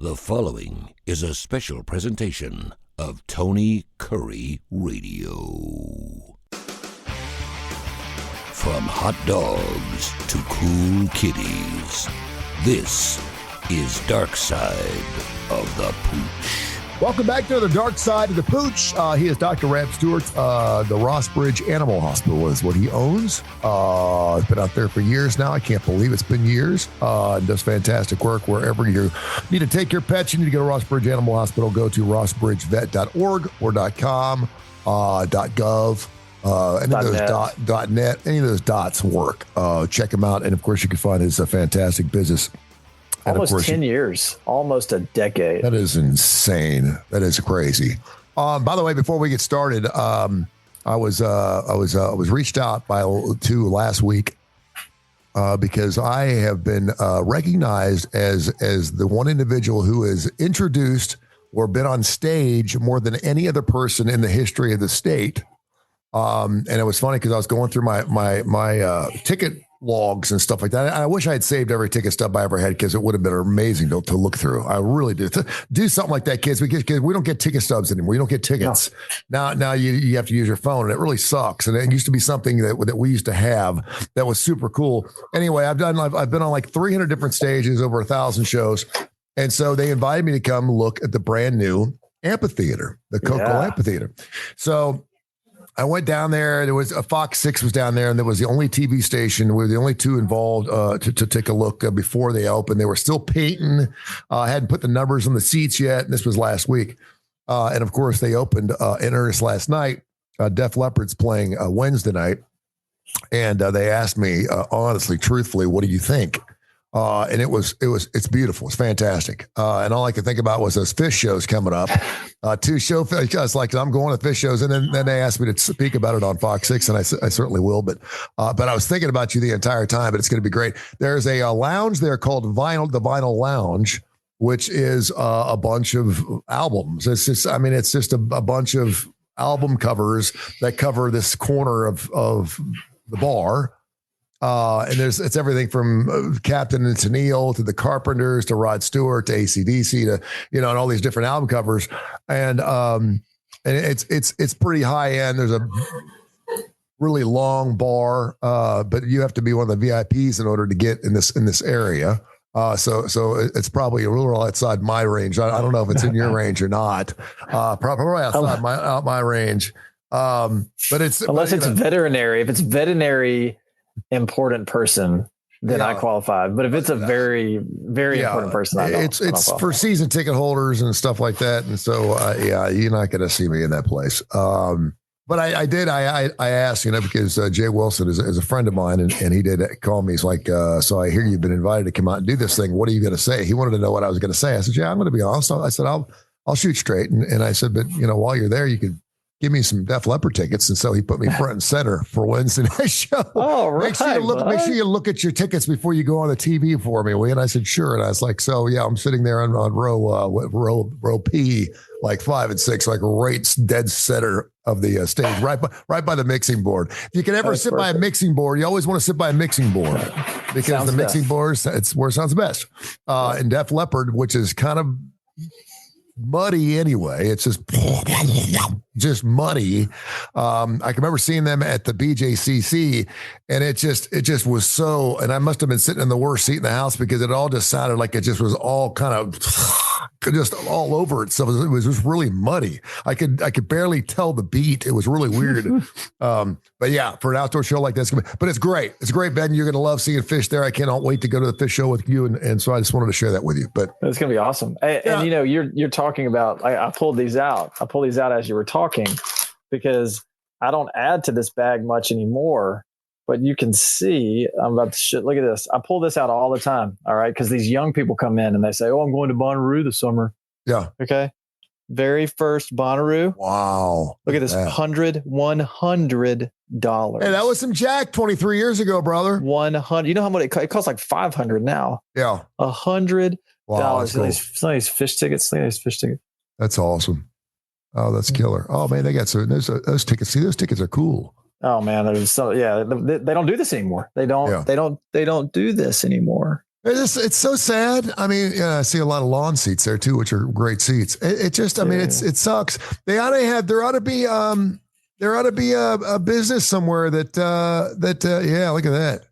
The following is a special presentation of Tony Kurre Radio. From hot dogs to cool kitties, this is Darkside of the Pooch. Welcome back to the Dark Side of the Pooch. He is Dr. Rab Stewart. The Rossbridge Animal Hospital is what he owns. It's been out there for years now. I can't believe it's been years. Does fantastic work wherever you need to take your pets. You need to go to Rossbridge Animal Hospital. Go to rossbridgevet.org or .com, .gov. Any of those .net, any of those dots work. Check him out. And, of course, you can find his fantastic business. Almost 10 years, almost a decade. That is insane. That is crazy. By the way, before we get started, I was reached out to last week because I have been recognized as the one individual who has introduced or been on stage more than any other person in the history of the state. And it was funny because I was going through my ticket logs and stuff like that. I wish I had saved every ticket stub I ever had because it would have been amazing to look through. I really do. To do something like that, kids, because we don't get ticket stubs anymore. You don't get tickets. No. Now you have to use your phone, and it really sucks. And it used to be something that we used to have that was super cool. Anyway, I've been on like 300 different stages, over 1,000 shows. And so they invited me to come look at the brand new amphitheater, the Coco Amphitheater. So I went down there. There was a Fox 6 was down there, and there was the only TV station. We were the only two involved to take a look before they opened. They were still painting. Hadn't put the numbers on the seats yet. And this was last week. And of course, they opened in earnest last night. Def Leppard's playing Wednesday night. And they asked me, honestly, truthfully, what do you think? And it's beautiful. It's fantastic. And all I could think about was those fish shows coming up. Two show fish. I was like, I'm going to fish shows. And then they asked me to speak about it on Fox 6. And I certainly will. But I was thinking about you the entire time, but it's going to be great. There's a lounge there called the Vinyl Lounge, which is a bunch of albums. It's just a bunch of album covers that cover this corner of the bar. And it's everything from Captain and Tennille to the Carpenters to Rod Stewart to AC/DC to, and all these different album covers. And it's pretty high end. There's a really long bar, but you have to be one of the VIPs in order to get in this area. So it's probably a little outside my range. I don't know if it's in your range or not. Probably outside my range. But it's unless it's veterinary. If it's veterinary important person, then I qualify. But if it's a very, very important person, I don't. It's for season ticket holders and stuff like that. And so, you're not going to see me in that place. But I asked, because Jay Wilson is a friend of mine, and he did call me. He's like, so I hear you've been invited to come out and do this thing. What are you going to say? He wanted to know what I was going to say. I said, I'm going to be honest. I said, I'll shoot straight. And I said, but while you're there, you could give me some Def Leppard tickets. And so he put me front and center for Wednesday night show. Oh, right. Make sure you look at your tickets before you go on the TV for me. And I said, sure. And I was like, so yeah, I'm sitting there on row P, like 5 and 6, like right dead center of the stage, right by the mixing board. If you can ever sit by a mixing board, you always want to sit by a mixing board because sounds the mixing board, it's where it sounds best. And Def Leppard, which is kind of muddy anyway. It's just muddy. I can remember seeing them at the BJCC, and it just was so, and I must have been sitting in the worst seat in the house because it all just sounded like it just was all kind of just all over itself. It was just really muddy. I could barely tell the beat. It was really weird. But yeah, for an outdoor show like this, but it's great. It's great, Ben. You're going to love seeing fish there. I cannot wait to go to the fish show with you. And so I just wanted to share that with you, but it's going to be awesome. And you're talking about, I pulled these out. I pulled these out as you were talking because I don't add to this bag much anymore, but you can see I'm about to look at this. I pull this out all the time. All right. Cause these young people come in and they say, I'm going to Bonnaroo this summer. Yeah. Okay. Very first Bonnaroo. Wow. Look at this. $100. Hey, that was some jack 23 years ago, brother. 100. You know how much it costs? Like $500 now. Yeah. $100. Wow, cool. Some of these fish tickets. That's awesome. Oh, that's killer. Oh man, they got those tickets. See, those tickets are cool. Oh man, there's they don't do this anymore. They don't do this anymore. It's so sad. I mean, I see a lot of lawn seats there too, which are great seats. It just, I mean, it sucks. There ought to be a business somewhere that yeah, look at that.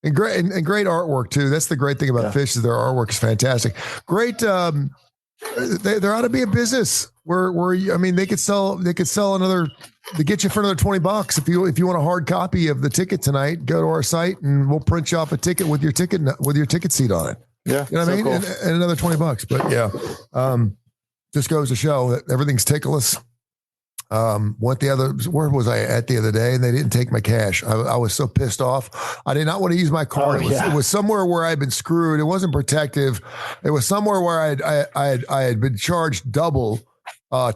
And great artwork too. That's the great thing about fish is their artwork is fantastic. Great. There ought to be a business where I mean, they could sell another. They get you for another $20 if you want a hard copy of the ticket tonight. Go to our site and we'll print you off a ticket with your ticket seat on it. Yeah, you know what I mean, cool. and another $20. But yeah, just goes to show that everything's tickless. Where was I at the other day? And they didn't take my cash. I was so pissed off. I did not want to use my card. It was somewhere where I'd been screwed. It wasn't protective. It was somewhere where I had been charged double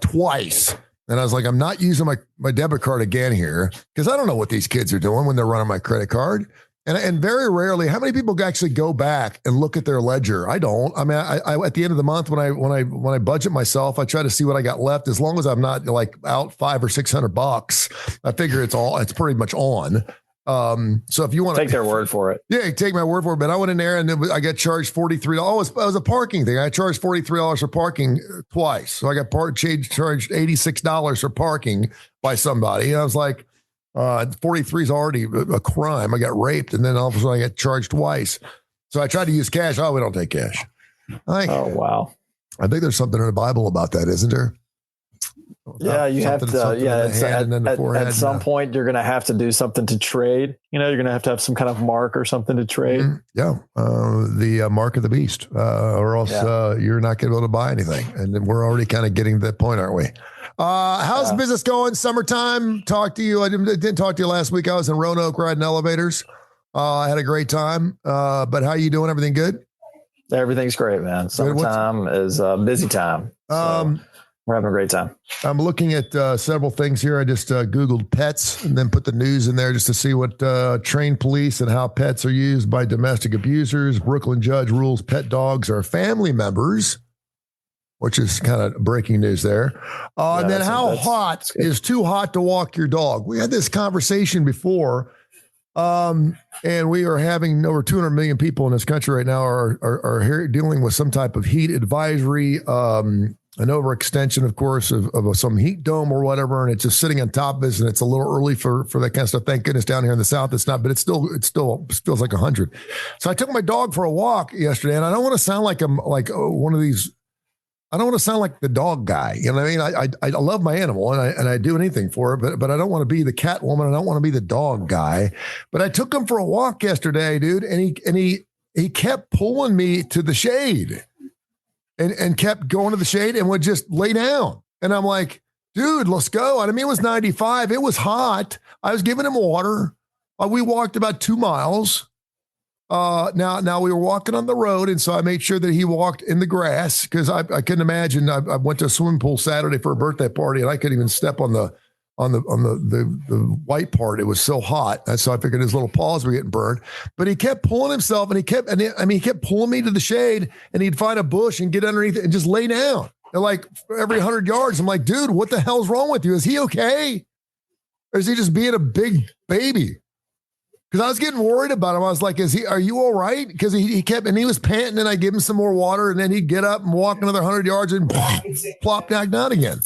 twice. And I was like, I'm not using my debit card again here because I don't know what these kids are doing when they're running my credit card. And very rarely, how many people actually go back and look at their ledger? I don't. I mean, I at the end of the month when I budget myself, I try to see what I got left. As long as I'm not like out $500 or $600, I figure it's pretty much on. So if you want to take their word for it, yeah, take my word for it. But I went in there and I got charged $43. Oh, it was a parking thing. I charged $43 for parking twice. So I got charged $86 for parking by somebody. And I was like, 43 is already a crime. I got raped, and then all of a sudden I got charged twice. So I tried to use cash. Oh, we don't take cash. Oh, wow. I think there's something in the Bible about that, isn't there? Yeah, you have to. Yeah, at some point you're going to have to do something to trade. You know, you're going to have some kind of mark or something to trade. Mm-hmm. Yeah, the mark of the beast, or else you're not going to be able to buy anything. And then we're already kind of getting to that point, aren't we? How's business going? Summertime. Talk to you. I didn't talk to you last week. I was in Roanoke riding elevators. I had a great time. But how you doing? Everything good? Everything's great, man. Summertime is a busy time. So we're having a great time. I'm looking at several things here. I just Googled pets and then put the news in there just to see what trained police and how pets are used by domestic abusers. Brooklyn judge rules pet dogs are family members, which is kind of breaking news there. And then how hot is too hot to walk your dog? We had this conversation before, and we are having over 200 million people in this country right now are here dealing with some type of heat advisory, an overextension, of course, of some heat dome or whatever, and it's just sitting on top of us, and it's a little early for that kind of stuff. Thank goodness down here in the South it's not, but it still feels like 100. So I took my dog for a walk yesterday, and I don't want to sound like I'm like one of these. I don't want to sound like the dog guy. You know what I mean? I love my animal and I do anything for it, but I don't want to be the cat woman. I don't want to be the dog guy. But I took him for a walk yesterday, dude, and he kept pulling me to the shade and kept going to the shade and would just lay down. And I'm like, dude, let's go. And I mean, it was 95. It was hot. I was giving him water. We walked about 2 miles. Now we were walking on the road, and so I made sure that he walked in the grass because I couldn't imagine. I went to a swimming pool Saturday for a birthday party, and I couldn't even step on the white part. It was so hot, and so I figured his little paws were getting burned. But he kept pulling himself, and he kept pulling me to the shade, and he'd find a bush and get underneath it and just lay down. And like every 100 yards, I'm like, dude, what the hell's wrong with you? Is he okay, or is he just being a big baby? Because I was getting worried about him. I was like, are you all right? Because he kept, and he was panting, and I give him some more water, and then he'd get up and walk another 100 yards and plop back down again.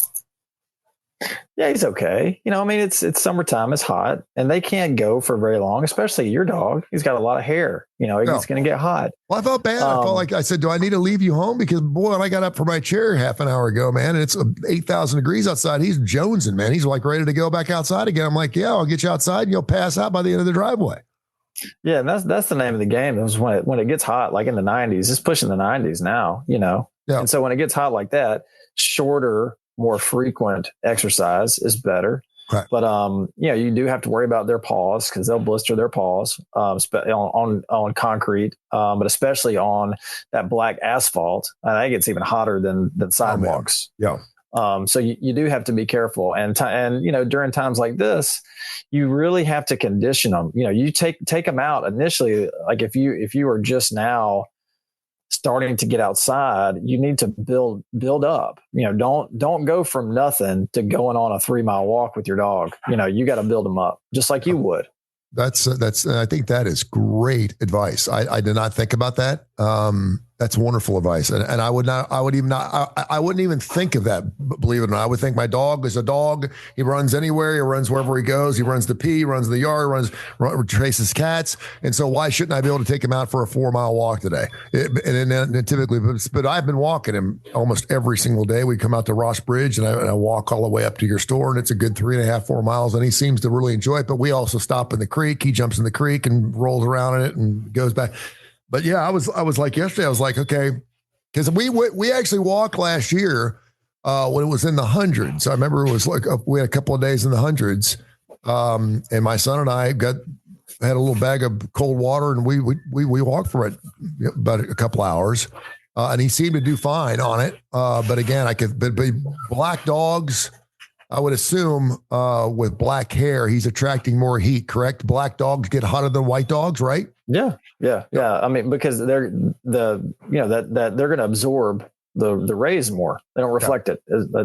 Yeah, he's okay. You know, I mean, it's summertime, it's hot, and they can't go for very long, especially your dog. He's got a lot of hair. You know, it's going to get hot. Well, I felt bad. I felt like I said, do I need to leave you home? Because, boy, when I got up from my chair half an hour ago, man, and it's 8,000 degrees outside, he's jonesing, man. He's like ready to go back outside again. I'm like, yeah, I'll get you outside, and you'll pass out by the end of the driveway. Yeah, and that's the name of the game. It was when it gets hot, like in the 90s. It's pushing the 90s now, you know. Yeah. And so when it gets hot like that, shorter, more frequent exercise is better. Right. But you do have to worry about their paws because they'll blister their paws on concrete, but especially on that black asphalt. I think it's even hotter than sidewalks. Oh, yeah. So you do have to be careful, and you know, during times like this, you really have to condition them. You know, you take them out initially. Like if you are just now starting to get outside, you need to build up. You know, don't go from nothing to going on a 3-mile walk with your dog. You know, you got to build them up just like you would. I think that is great advice. I did not think about that. That's wonderful advice. And I wouldn't even think of that, believe it or not. I would think my dog is a dog. He runs anywhere. He runs wherever he goes. He runs to pee, he runs in the yard, chases cats. And so why shouldn't I be able to take him out for a 4-mile walk today? And typically, but I've been walking him almost every single day. We come out to Ross Bridge and I walk all the way up to your store, and it's a good 3.5, 4 miles. And he seems to really enjoy it. But we also stop in the creek. He jumps in the creek and rolls around in it and goes back. But yeah, I was like yesterday, I was like, okay, because we actually walked last year when it was in the hundreds. I remember it was like we had a couple of days in the hundreds, and my son and I had a little bag of cold water, and we walked for about a couple hours, and he seemed to do fine on it. But again, but black dogs, I would assume with black hair, he's attracting more heat. Correct? Black dogs get hotter than white dogs, right? Yeah. I mean, because they're that they're going to absorb the rays more. They don't reflect it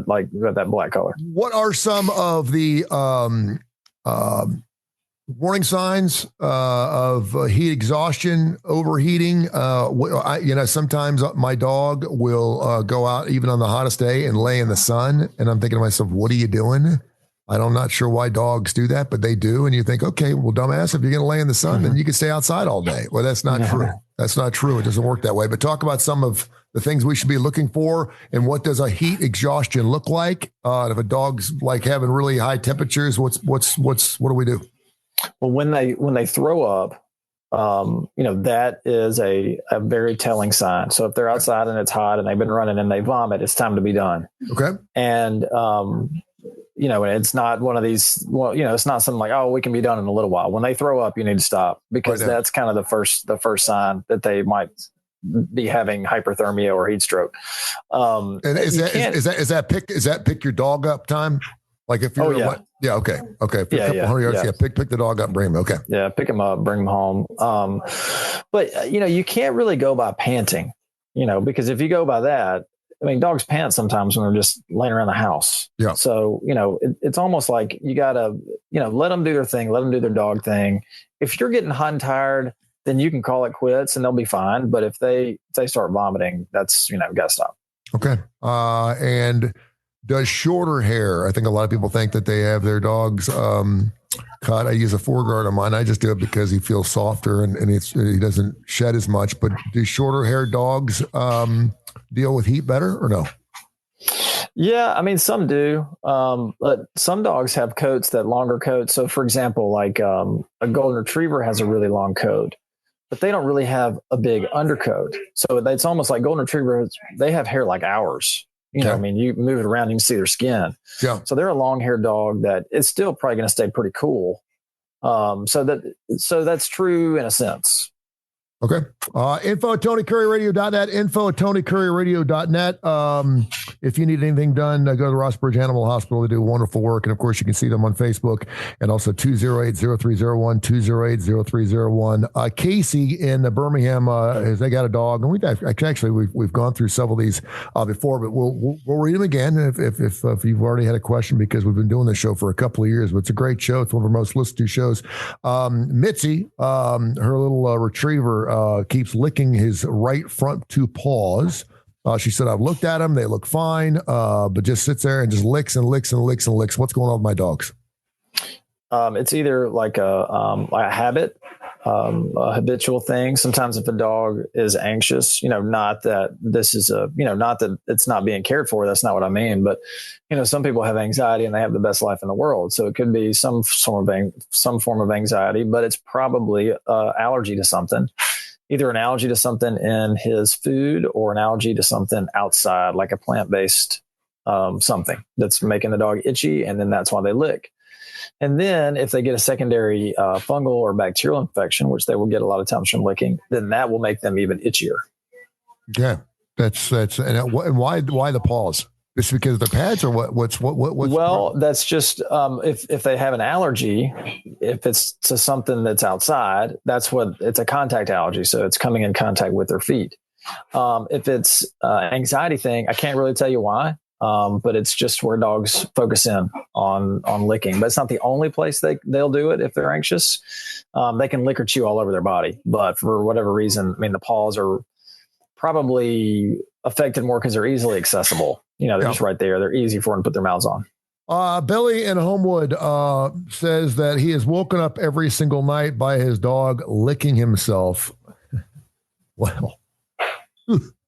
like that black color. What are some of the warning signs of heat exhaustion, overheating? Sometimes my dog will go out even on the hottest day and lay in the sun, and I'm thinking to myself, "What are you doing?" I'm not sure why dogs do that, but they do. And you think, okay, well, dumbass, if you're going to lay in the sun, then you can stay outside all day. Well, that's not true. That's not true. It doesn't work that way. But talk about some of the things we should be looking for, and what does a heat exhaustion look like? If a dog's like having really high temperatures, what do we do? Well, when they throw up, that is a very telling sign. So if they're outside and it's hot and they've been running and they vomit, it's time to be done. Okay. And, it's not one of these, it's not something like, oh, we can be done in a little while. When they throw up, you need to stop, because that's kind of the first sign that they might be having hyperthermia or heat stroke. And is that pick your dog up time? Like if you're, okay. If you're a couple hundred yards, pick the dog up and bring him. Okay. Yeah. Pick him up, bring him home. But you can't really go by panting, because if you go by that, I mean, dogs pant sometimes when they're just laying around the house. Yeah. So, it's almost like you got to, let them do their thing, let them do their dog thing. If you're getting hot and tired, then you can call it quits and they'll be fine. But if they start vomiting, that's, got to stop. Okay. And does shorter hair, I think a lot of people think that they have their dogs cut. I use a 4-guard on mine. I just do it because he feels softer and he doesn't shed as much. But do shorter hair dogs deal with heat better or no? Yeah, I mean, some do. But some dogs have longer coats. So for example, like a golden retriever has a really long coat, but they don't really have a big undercoat. So it's almost like golden retrievers, they have hair like ours. I mean, you move it around, you can see their skin. Yeah. So they're a long-haired dog that is still probably going to stay pretty cool. So that's true in a sense. Okay. Info at TonyCurryRadio.net. Info at TonyCurryRadio.net. If you need anything done, go to the Rossbridge Animal Hospital. They do wonderful work. And of course, you can see them on Facebook, and also 208-0301, 208-0301. Casey in Birmingham, they got a dog. And we've gone through several of these before, but we'll read them again if you've already had a question, because we've been doing this show for a couple of years, but it's a great show. It's one of our most listened to shows. Mitzi, her little retriever, keeps licking his right front 2 paws. She said, I've looked at them. They look fine, but just sits there and just licks and licks and licks and licks. What's going on with my dogs? It's either like a habit, a habitual thing. Sometimes if a dog is anxious, not that this is not that it's not being cared for. That's not what I mean. But, some people have anxiety and they have the best life in the world. So it could be some form of anxiety, but it's probably allergy to something. Either an allergy to something in his food or an allergy to something outside, like a plant-based something that's making the dog itchy, and then that's why they lick. And then if they get a secondary fungal or bacterial infection, which they will get a lot of times from licking, then that will make them even itchier. Yeah, that's and why the paws? Just because of the pads, or what's well, that's just if they have an allergy, if it's to something that's outside, it's a contact allergy. So it's coming in contact with their feet. If it's anxiety thing, I can't really tell you why. But it's just where dogs focus in on licking. But it's not the only place they'll do it if they're anxious. They can lick or chew all over their body, but for whatever reason, I mean, the paws are probably affected more because they're easily accessible. They're just right there. They're easy for them to put their mouths on. Billy in Homewood says that he is woken up every single night by his dog licking himself. Well,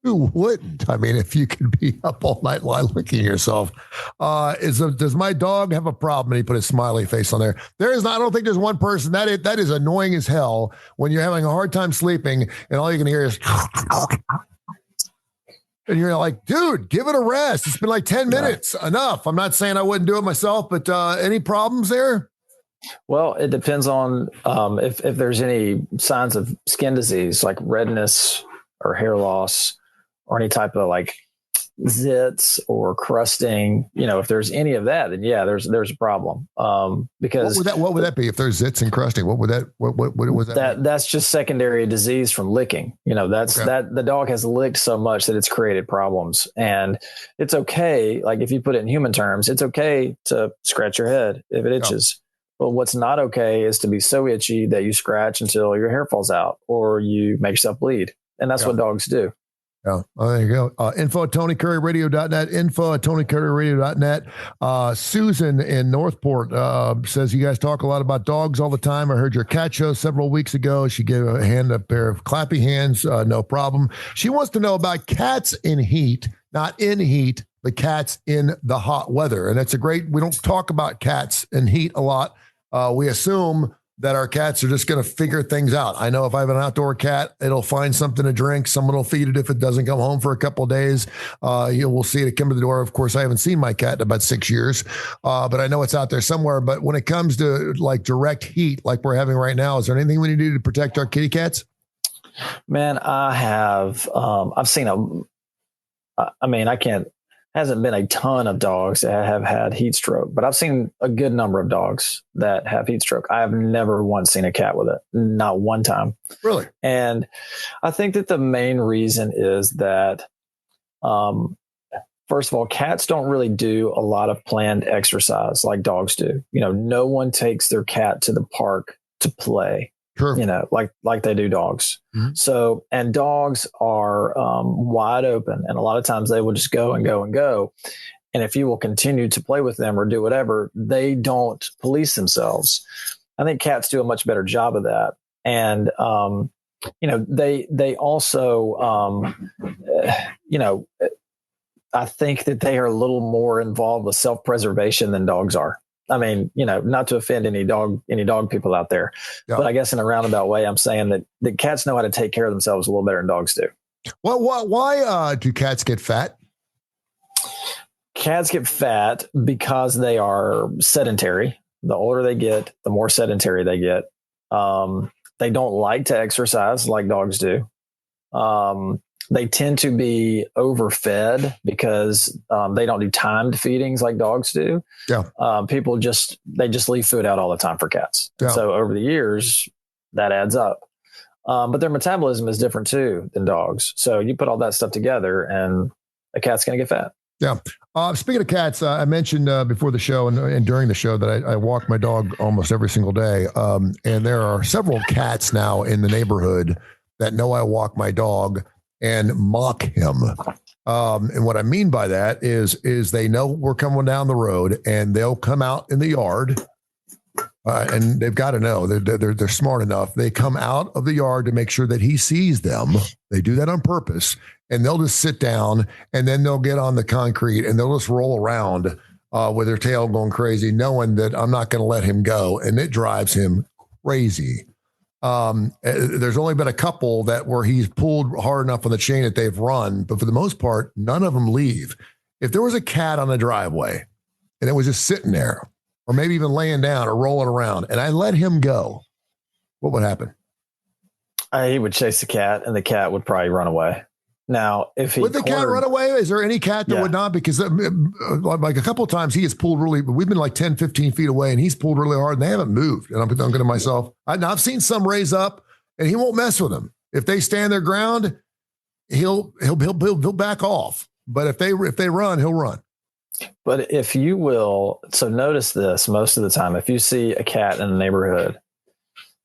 who wouldn't? I mean, if you could be up all night while licking yourself. Does my dog have a problem? And he put a smiley face on there. I don't think there's one person that is annoying as hell when you're having a hard time sleeping and all you can hear is and you're like, dude, give it a rest. It's been like 10 minutes. Enough. I'm not saying I wouldn't do it myself, but any problems there? Well, it depends on if there's any signs of skin disease like redness or hair loss or any type of like zits or crusting. If there's any of that, then there's a problem. Because what would that be if there's zits and crusting? What would that? What was that? That's just secondary disease from licking. That the dog has licked so much that it's created problems, and it's okay. Like if you put it in human terms, it's okay to scratch your head if it itches. But what's not okay is to be so itchy that you scratch until your hair falls out or you make yourself bleed. And that's what dogs do. Yeah. Oh, there you go. Info at TonyCurryRadio.net. Info at TonyCurryRadio.net. Susan in Northport says you guys talk a lot about dogs all the time. I heard your cat show several weeks ago. She gave a pair of clappy hands. No problem. She wants to know about cats in heat, not in heat, but cats in the hot weather. And that's we don't talk about cats in heat a lot. We assume that our cats are just going to figure things out. I know if I have an outdoor cat, it'll find something to drink. Someone will feed it if it doesn't come home for a couple of days. We'll see it come to the door. Of course, I haven't seen my cat in about 6 years, but I know it's out there somewhere. But when it comes to like direct heat, like we're having right now, is there anything we need to do to protect our kitty cats? Man, I have. I've seen hasn't been a ton of dogs that have had heat stroke, but I've seen a good number of dogs that have heat stroke. I have never once seen a cat with it, not one time. Really? And I think that the main reason is that, first of all, cats don't really do a lot of planned exercise like dogs do. No one takes their cat to the park to play. Sure. Like they do dogs. Mm-hmm. So, and dogs are wide open, and a lot of times they will just go and go and go. And if you will continue to play with them or do whatever, they don't police themselves. I think cats do a much better job of that. And, they also, I think that they are a little more involved with self-preservation than dogs are. I mean, not to offend any dog people out there, but I guess in a roundabout way, I'm saying that cats know how to take care of themselves a little better than dogs do. Well, why do cats get fat? Cats get fat because they are sedentary. The older they get, the more sedentary they get. They don't like to exercise like dogs do. They tend to be overfed because they don't do timed feedings like dogs do. Yeah. People just leave food out all the time for cats. Yeah. So over the years, that adds up. But their metabolism is different too than dogs. So you put all that stuff together and a cat's going to get fat. Yeah. Speaking of cats, I mentioned before the show and during the show that I walk my dog almost every single day. And there are several cats now in the neighborhood that know I walk my dog and mock him. And what I mean by that is they know we're coming down the road and they'll come out in the yard. And they've got to know they're smart enough. They come out of the yard to make sure that he sees them. They do that on purpose, and they'll just sit down and then they'll get on the concrete and they'll just roll around with their tail going crazy, knowing that I'm not going to let him go. And it drives him crazy. There's only been a couple where he's pulled hard enough on the chain that they've run, but for the most part, none of them leave. If there was a cat on the driveway and it was just sitting there, or maybe even laying down or rolling around, and I let him go, what would happen? He would chase the cat, and the cat would probably run away. Now, if he would the cat run away? Is there any cat that would not? Because like a couple of times he has pulled we've been like 10, 15 feet away and he's pulled really hard and they haven't moved. And I'm thinking to myself, I've seen some raise up and he won't mess with them. If they stand their ground, he'll back off. But if they run, he'll run. But if you will, so notice this most of the time, if you see a cat in a neighborhood,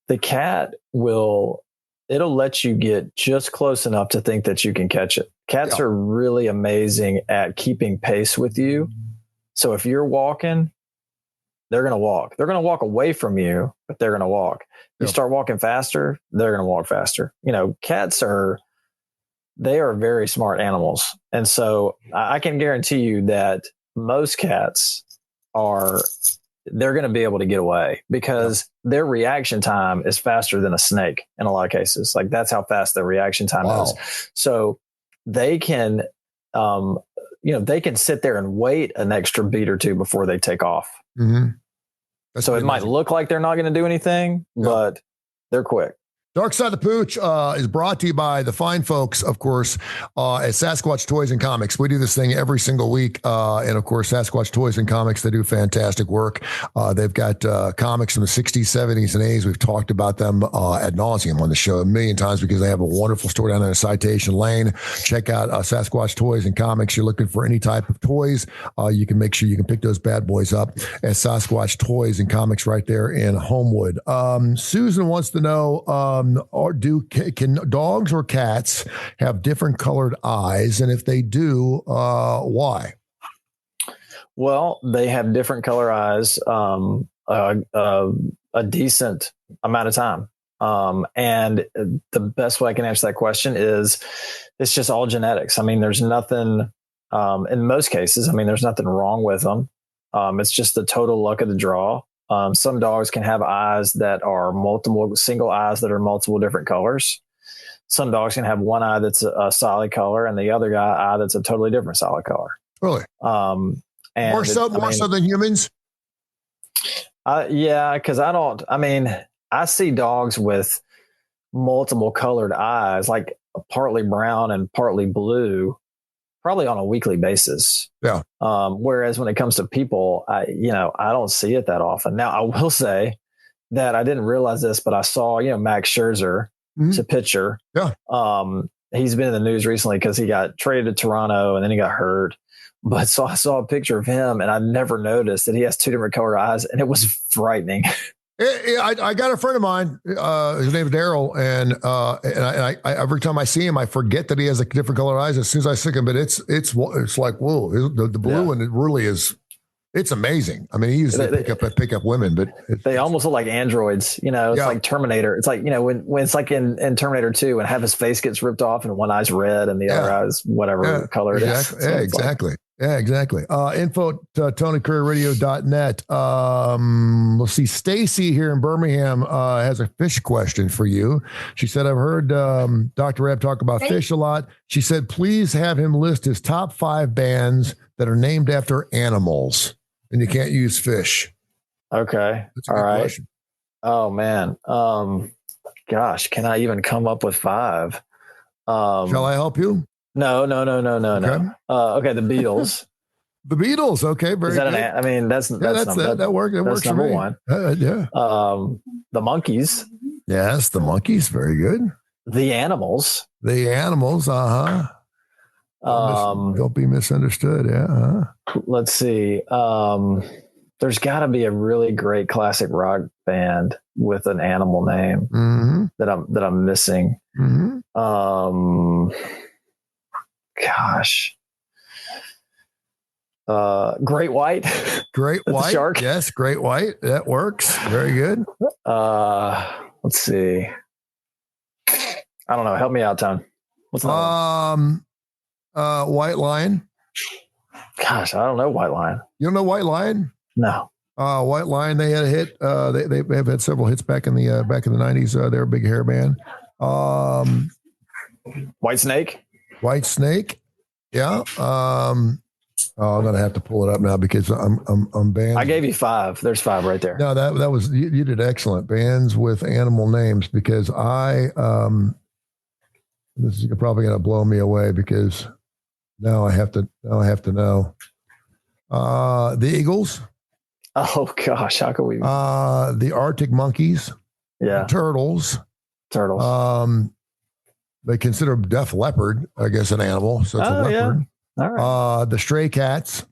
the cat it'll let you get just close enough to think that you can catch it. Cats are really amazing at keeping pace with you. So if you're walking, they're going to walk. They're going to walk away from you, but they're going to walk. You start walking faster, they're going to walk faster. Cats they are very smart animals. And so I can guarantee you that most cats they're going to be able to get away because their reaction time is faster than a snake in a lot of cases. Like that's how fast their reaction time is. So they can, they can sit there and wait an extra beat or two before they take off. Mm-hmm. So it might look like they're not going to do anything, but they're quick. Darkside the Pooch is brought to you by the fine folks, of course, at Sasquatch Toys and Comics. We do this thing every single week. And, of course, Sasquatch Toys and Comics, they do fantastic work. They've got comics from the 60s, 70s, and 80s. We've talked about them ad nauseum on the show a million times because they have a wonderful store down there in Citation Lane. Check out Sasquatch Toys and Comics. You're looking for any type of toys. You can make sure you can pick those bad boys up at Sasquatch Toys and Comics right there in Homewood. Susan wants to know, can dogs or cats have different colored eyes? And if they do, why? Well, they have different color eyes a decent amount of time. And the best way I can answer that question is it's just all genetics. I mean, there's nothing, in most cases, there's nothing wrong with them. It's just the total luck of the draw. Some dogs can have eyes that are single eyes that are multiple different colors. Some dogs can have one eye that's a solid color and the other eye that's a totally different solid color. Really? And more so than humans? Yeah, because I see dogs with multiple colored eyes, like partly brown and partly blue, probably on a weekly basis. Yeah. Whereas when it comes to people, I don't see it that often. Now, I will say that I didn't realize this, but I saw, Max Scherzer, it's a pitcher. Yeah. He's been in the news recently because he got traded to Toronto and then he got hurt. But so I saw a picture of him and I never noticed that he has two different color eyes, and it was frightening. I got a friend of mine. His name is Daryl, and I every time I see him, I forget that he has a different color eyes as soon as I see him. But it's like, whoa, the blue one, it really is. It's amazing. I mean, he used to pick up women, but they almost look like androids. It's like Terminator. It's like when it's like in Terminator 2, and half his face gets ripped off, and one eye's red, and the other eye's whatever color it is. So exactly. Yeah, exactly. Info at TonyKurreRadio.net. Let's see. Stacy here in Birmingham has a fish question for you. She said, I've heard Dr. Rab talk about fish a lot. She said, please have him list his top 5 bands that are named after animals. And you can't use fish. Okay. That's a good question. Oh, man. Gosh, can I even come up with 5? Shall I help you? No. Okay, the Beatles. The Beatles. Okay, very good. That works. It works for number me. 1. Yeah. The Monkees. Yes, the Monkees. Very good. The Animals. Uh-huh. Don't be misunderstood. Yeah. Uh-huh. Let's see. There's got to be a really great classic rock band with an animal name that I'm missing. Mm-hmm. Gosh. Great White. Great White. Shark. Yes, Great White. That works. Very good. Let's see. I don't know. Help me out, Tone. What's another one? White Lion. Gosh, I don't know White Lion. You don't know White Lion? No. White Lion. They had a hit. They have had several hits back in the 90s. They're a big hair band. White Snake. White Snake. Yeah. I'm gonna have to pull it up now because I'm banned. I gave you 5. There's 5 right there. No, that was you did excellent. Bands with animal names because this is probably gonna blow me away because now I have to know. The Eagles. Oh gosh, how could we? The Arctic Monkeys. Yeah. Turtles. They consider Def Leppard, I guess, an animal. So it's a leopard. Yeah. All right. The Stray Cats.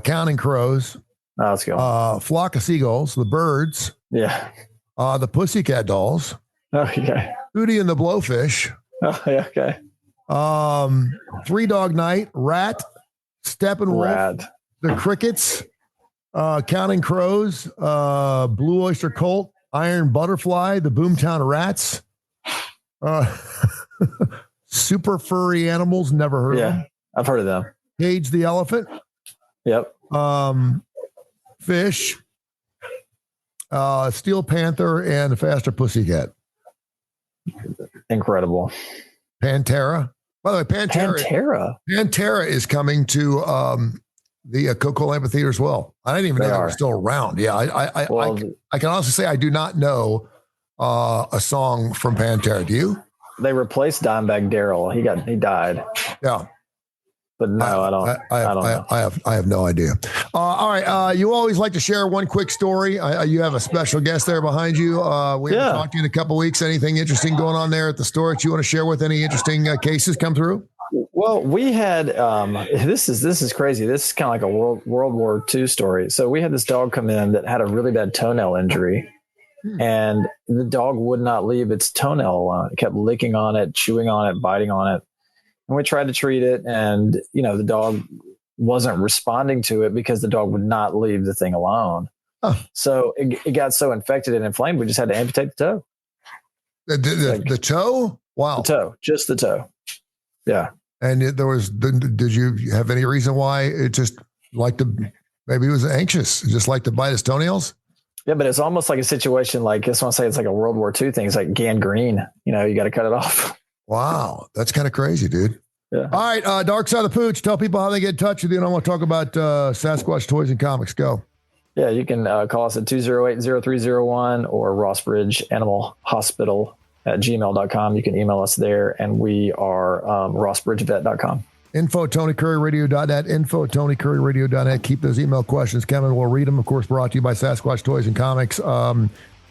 Counting Crows, Oh, let's go. Flock of Seagulls, the Birds, Yeah. the Pussycat Dolls, Okay. Hootie and the Blowfish, Oh, yeah, okay. Three Dog Night, Rat, Steppenwolf, Rad. the Crickets, Counting Crows, Blue Oyster Cult, Iron Butterfly, the Boomtown Rats, Super Furry Animals, never heard of them. I've heard of them. Cage the Elephant, Yep. Fish, Steel Panther, and Faster Pussycat. Incredible. Pantera. By the way, Pantera is coming to the Coco Amphitheater as well. I didn't even know they were still around. Yeah, I can honestly say I do not know a song from Pantera. Do you? They replaced Dimebag Darrell. He died. Yeah. But no, I don't know. I have no idea. All right. You always like to share one quick story. You have a special guest there behind you. We haven't talked to you in a couple of weeks. Anything interesting going on there at the store that you want to share with? Any interesting cases come through? Well, we had this is crazy. This is kind of like a World War II story. So we had this dog come in that had a really bad toenail injury. And the dog would not leave its toenail alone. It kept licking on it, chewing on it, biting on it. And we tried to treat it, and the dog wasn't responding to it because the dog would not leave the thing alone. Oh. So it got so infected and inflamed, we just had to amputate the toe. The toe? Wow. The toe, just the toe. Yeah. And did you have any reason why it just maybe he was anxious, just like to bite his toenails? Yeah, but it's almost like a situation like, I just want to say it's like a World War II thing. It's like gangrene, you got to cut it off. Wow. That's kind of crazy, dude. Yeah. All right. Darkside the Pooch. Tell people how they get in touch with you. And I want to talk about Sasquatch Toys and Comics. Go. Yeah, you can call us at 208-0301 or Rossbridge Animal Hospital at gmail.com. You can email us there, and we are rossbridgevet.com. info@TonyCurryRadio.net, info@TonyCurryRadio.net. Keep those email questions coming. We'll read them. Of course, brought to you by Sasquatch Toys and Comics.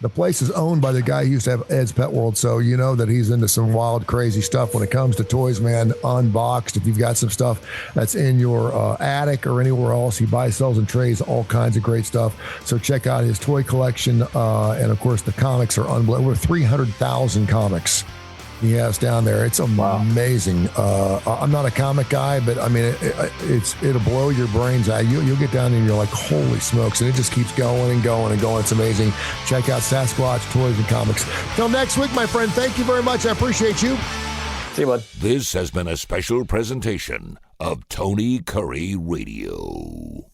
The place is owned by the guy who used to have Ed's Pet World, so you know that he's into some wild, crazy stuff when it comes to toys, man. Unboxed. If you've got some stuff that's in your attic or anywhere else, he buys, sells, and trades all kinds of great stuff. So check out his toy collection, and of course, the comics are unbelievable. Over 300,000 comics he has down there. It's amazing. I'm not a comic guy, but I mean, it'll blow your brains out. You'll get down there and you're like, holy smokes. And it just keeps going and going and going. It's amazing. Check out Sasquatch Toys and Comics. Till next week, my friend. Thank you very much. I appreciate you. See you, bud. This has been a special presentation of Tony Curry Radio.